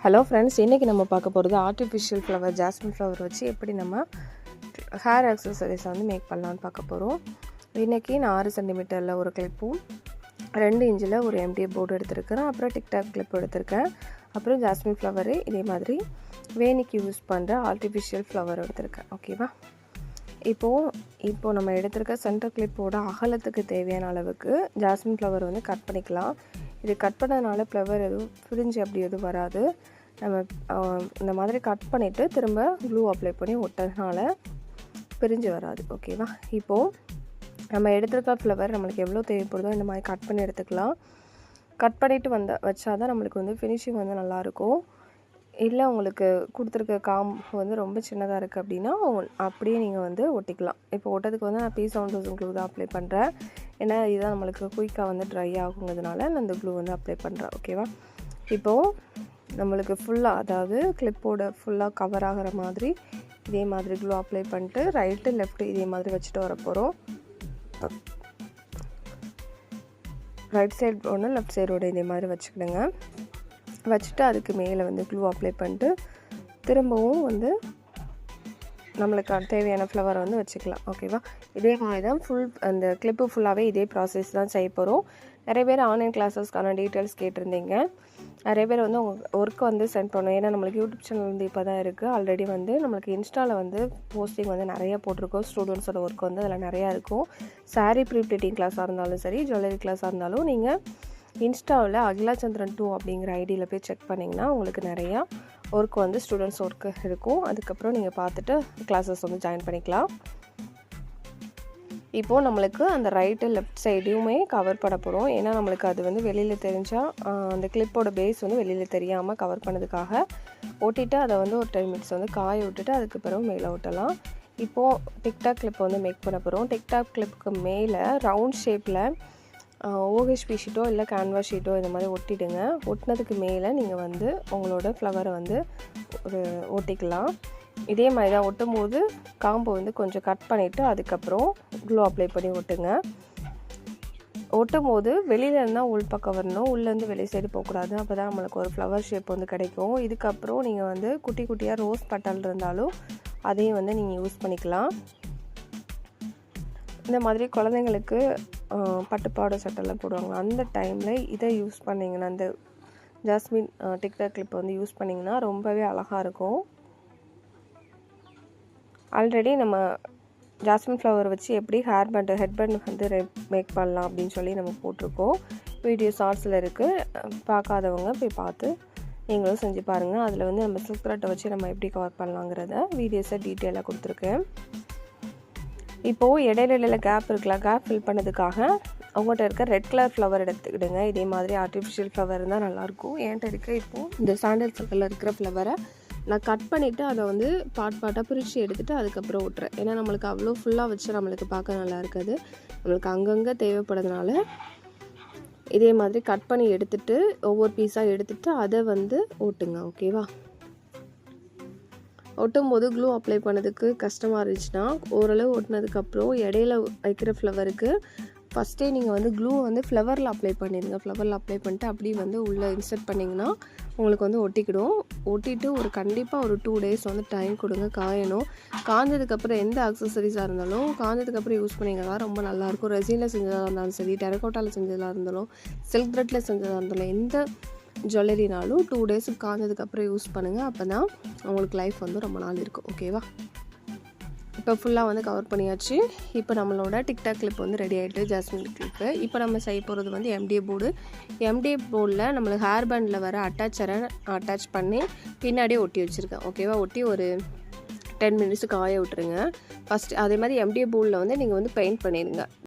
Hello friends, இன்றைக்கி நம்ம பார்க்க போகிறது ஆர்டிஃபிஷியல் ஃப்ளவர் ஜாஸ்மின் ஃப்ளவர் வச்சு எப்படி நம்ம ஹேர் ஆக்சசரிஸை வந்து மேக் பண்ணலான்னு பார்க்க போகிறோம். இன்றைக்கி நான் 6 சென்டிமீட்டரில் ஒரு கிளிப்பும் 2 இன்ச்சில் ஒரு எம்டிஏ போர்டு எடுத்திருக்கிறேன். அப்புறம் டிக்டாக் கிளிப் எடுத்திருக்கேன். அப்புறம் ஜாஸ்மின் ஃப்ளவரு இதே மாதிரி வேணிக்கு யூஸ் பண்ணுற ஆர்டிஃபிஷியல் ஃப்ளவர் எடுத்திருக்கேன். ஓகேவா? இப்போது நம்ம எடுத்திருக்க சென்டர் கிளிப்போட அகலத்துக்கு தேவையான அளவுக்கு ஜாஸ்மின் ஃப்ளவர் வந்து கட் பண்ணிக்கலாம். இது கட் பண்ணதுனால ஃப்ளவர் எதுவும் பிரிஞ்சு அப்படி எதுவும் வராது. நம்ம இந்த மாதிரி கட் பண்ணிவிட்டு திரும்ப க்ளூ அப்ளை பண்ணி ஒட்டதுனால பிரிஞ்சு வராது. ஓகேவா? இப்போது நம்ம எடுத்துருக்க ஃப்ளவர் நம்மளுக்கு எவ்வளோ தேவைப்படுதோ இந்த மாதிரி கட் பண்ணி எடுத்துக்கலாம். கட் பண்ணிவிட்டு வச்சா தான் நம்மளுக்கு வந்து ஃபினிஷிங் வந்து நல்லாயிருக்கும். இல்லை உங்களுக்கு கொடுத்துருக்க காம்பு வந்து ரொம்ப சின்னதாக இருக்குது அப்படின்னா அப்படியே நீங்கள் வந்து ஒட்டிக்கலாம். இப்போ ஒட்டதுக்கு வந்து நான் P7000 க்ளூ தான் அப்ளை பண்ணுறேன். ஏன்னா இதுதான் நம்மளுக்கு குயிக்காக வந்து ட்ரை ஆகுங்கிறதுனால நான் இந்த க்ளூ வந்து அப்ளை பண்ணுறேன். ஓகேவா? இப்போது நம்மளுக்கு ஃபுல்லாக, அதாவது கிளிப்போட ஃபுல்லாக கவர் ஆகிற மாதிரி இதே மாதிரி க்ளூ அப்ளை பண்ணிட்டு ரைட்டு லெஃப்ட்டு இதே மாதிரி வச்சுட்டு வர போகிறோம். ரைட் சைடு ஒன்று, லெஃப்ட் சைடோட இதே மாதிரி வச்சுக்கிடுங்க. வச்சுட்டு அதுக்கு மேலே வந்து க்ளூ அப்ளை பண்ணிட்டு திரும்பவும் வந்து நம்மளுக்கு தேவையான ஃப்ளவரை வந்து வச்சுக்கலாம். ஓகேவா? இதே மாதிரி தான் அந்த கிளிப்பு ஃபுல்லாகவே இதே ப்ராசஸ் தான் செய்ய போகிறோம். நிறைய பேர் ஆன்லைன் கிளாஸஸ்க்கான டீட்டெயில்ஸ் கேட்டிருந்தீங்க. நிறைய பேர் வந்து உங்கள் ஒர்க் வந்து சென்ட் பண்ணணும். ஏன்னா நம்மளுக்கு யூடியூப் சேனல் வந்து இப்போ தான் இருக்குது. ஆல்ரெடி வந்து நம்மளுக்கு இன்ஸ்டாவில் வந்து போஸ்டிங் வந்து நிறையா போட்டிருக்கோம். ஸ்டூடெண்ட்ஸோட ஒர்க் வந்து அதில் நிறையா இருக்கும். சாரீ ப்ரீ ப்ளீட்டிங் கிளாஸாக இருந்தாலும் சரி, ஜுவல்லரி கிளாஸாக இருந்தாலும் நீங்கள் இன்ஸ்டாவில் அகிலாச்சந்திரன் 2 அப்படிங்கிற ஐடியில் போய் செக் பண்ணிங்கன்னா உங்களுக்கு நிறையா ஒர்க் வந்து ஸ்டூடெண்ட்ஸ் ஒர்க்கு இருக்கும். அதுக்கப்புறம் நீங்கள் பார்த்துட்டு கிளாஸஸ் வந்து ஜாயின் பண்ணிக்கலாம். இப்போது நம்மளுக்கு அந்த ரைட்டு லெஃப்ட் சைடையுமே கவர் பண்ண போகிறோம். ஏன்னா நம்மளுக்கு அது வந்து வெளியில் தெரிஞ்சால் அந்த கிளிப்போட பேஸ் வந்து வெளியில் தெரியாமல் கவர் பண்ணதுக்காக ஒட்டிட்டு அதை வந்து ஒரு 10 மினிட்ஸ் வந்து காய விட்டுட்டு அதுக்கப்புறம் மேலே ஒட்டலாம். இப்போது டிக்டாக் கிளிப் வந்து மேக் பண்ண போகிறோம். டிக்டாக் கிளிப்புக்கு மேலே ரவுண்ட் ஷேப்பில் OHP ஷீட்டோ இல்லை கேன்வாஸ் ஷீட்டோ இந்த மாதிரி ஒட்டிடுங்க. ஒட்டினதுக்கு மேலே நீங்கள் வந்து உங்களோட ஃப்ளவரை வந்து ஒட்டிக்கலாம். இதே மாதிரி தான் ஒட்டும் போது காம்பை வந்து கொஞ்சம் கட் பண்ணிவிட்டு அதுக்கப்புறம் க்ளூ அப்ளை பண்ணி ஒட்டுங்க. ஒட்டும் போது வெளியில் இருந்தால் உள் பக்கம் வரணும், உள்ளேருந்து வெளி சைடு போகக்கூடாது. அப்போ தான் நம்மளுக்கு ஒரு ஃப்ளவர் ஷேப் வந்து கிடைக்கும். இதுக்கப்புறம் நீங்கள் வந்து குட்டி குட்டியாக ரோஸ் பட்டல் இருந்தாலும் அதையும் வந்து நீங்கள் யூஸ் பண்ணிக்கலாம். இந்த மாதிரி குழந்தைங்களுக்கு பட்டுப்பாவாடை சட்டெல்லாம் போடுவாங்க. அந்த டைமில் இதை யூஸ் பண்ணிங்கன்னா, அந்த ஜாஸ்மின் டிக்டாக் கிளிப்பை வந்து யூஸ் பண்ணிங்கன்னா ரொம்பவே அழகாக இருக்கும். ஆல்ரெடி நம்ம ஜாஸ்மின் ஃப்ளவர் வச்சு எப்படி ஹெட் பேண்ட் வந்து மேக் பண்ணலாம் அப்படின்னு சொல்லி நம்ம போட்டிருக்கோம். வீடியோ ஷார்ட்ஸில் இருக்குது. பார்க்காதவங்க போய் பார்த்து நீங்களும் செஞ்சு பாருங்கள். அதில் வந்து நம்ம சில்க் த்ரெட்டை வச்சு நம்ம எப்படி கவர் பண்ணலாங்கிறத வீடியோஸை டீட்டெயிலாக கொடுத்துருக்கேன். இப்போது இடையில கேப் இருக்கலாம். கேப் ஃபில் பண்ணதுக்காக அவங்கள்ட்ட இருக்க ரெட் கலர் ஃப்ளவர் எடுத்துக்கிடுங்க. இதே மாதிரி ஆர்டிஃபிஷியல் ஃப்ளவர் இருந்தால் நல்லாயிருக்கும். என்கிட்ட இருக்க இப்போது இந்த சாண்டல் கலரில் இருக்கிற ஃப்ளவரை நான் கட் பண்ணிவிட்டு அதை வந்து பார்ட்டாக பிரித்து எடுத்துகிட்டு அதுக்கப்புறம் விட்டுறேன். ஏன்னா நம்மளுக்கு அவ்வளோ ஃபுல்லாக வச்சு நம்மளுக்கு பார்க்க நல்லா இருக்காது. நம்மளுக்கு அங்கங்கே தேவைப்படுறதுனால இதே மாதிரி கட் பண்ணி எடுத்துகிட்டு ஒவ்வொரு பீஸாக எடுத்துகிட்டு அதை வந்து ஓட்டுங்க. ஓகேவா? ஒட்டும் போது க்ளூ அப்ளை பண்ணதுக்கு கஷ்டமாக இருந்துச்சுன்னா ஓரளவு ஒட்டினதுக்கப்புறம் இடையில வைக்கிற ஃப்ளவருக்கு ஃபஸ்ட்டே நீங்கள் வந்து க்ளூ வந்து ஃப்ளவரில் அப்ளை பண்ணிடுங்க. ஃப்ளவரில் அப்ளை பண்ணிட்டு அப்படியே வந்து உள்ளே இன்சர்ட் பண்ணிங்கன்னா உங்களுக்கு வந்து ஒட்டிக்கிடும். ஒட்டிட்டு கண்டிப்பாக ஒரு 2 days வந்து டைம் கொடுங்க, காயணும். காஞ்சதுக்கப்புறம் எந்த அக்சசரிஸாக இருந்தாலும் காஞ்சதுக்கப்புறம் யூஸ் பண்ணிங்கன்னா ரொம்ப நல்லாயிருக்கும். ரெசினில் செஞ்சதாக இருந்தாலும் சரி, டெரகோட்டாவில் செஞ்சதாக இருந்தாலும், சில்க் த்ரெட்டில் செஞ்சதாக இருந்தாலும், எந்த ஜுவல்லரினாலும் 2 days காஞ்சதுக்கப்புறம் யூஸ் பண்ணுங்கள். அப்போ தான் உங்களுக்கு லைஃப் வந்து ரொம்ப நாள் இருக்கும். ஓகேவா? இப்போ ஃபுல்லாக வந்து கவர் பண்ணியாச்சு. இப்போ நம்மளோட டிக்டாக் கிளிப் வந்து ரெடி ஆகிட்டு, ஜாஸ்மின் கிளிப்பு. இப்போ நம்ம செய்ய போகிறது வந்து எம்டிஏ போர்டு. எம்டிஏ போர்டில் நம்மளுக்கு ஹேர் பேண்டில் வர அட்டாச் பண்ணி பின்னாடியே ஒட்டி வச்சுருக்கேன். ஓகேவா? ஒட்டி ஒரு 10 மினிட்ஸ் காய விட்டுருங்க. ஃபஸ்ட்டு அதே மாதிரி எம்டிஏ போர்டில் வந்து நீங்கள் வந்து பெயிண்ட் பண்ணிடுங்க.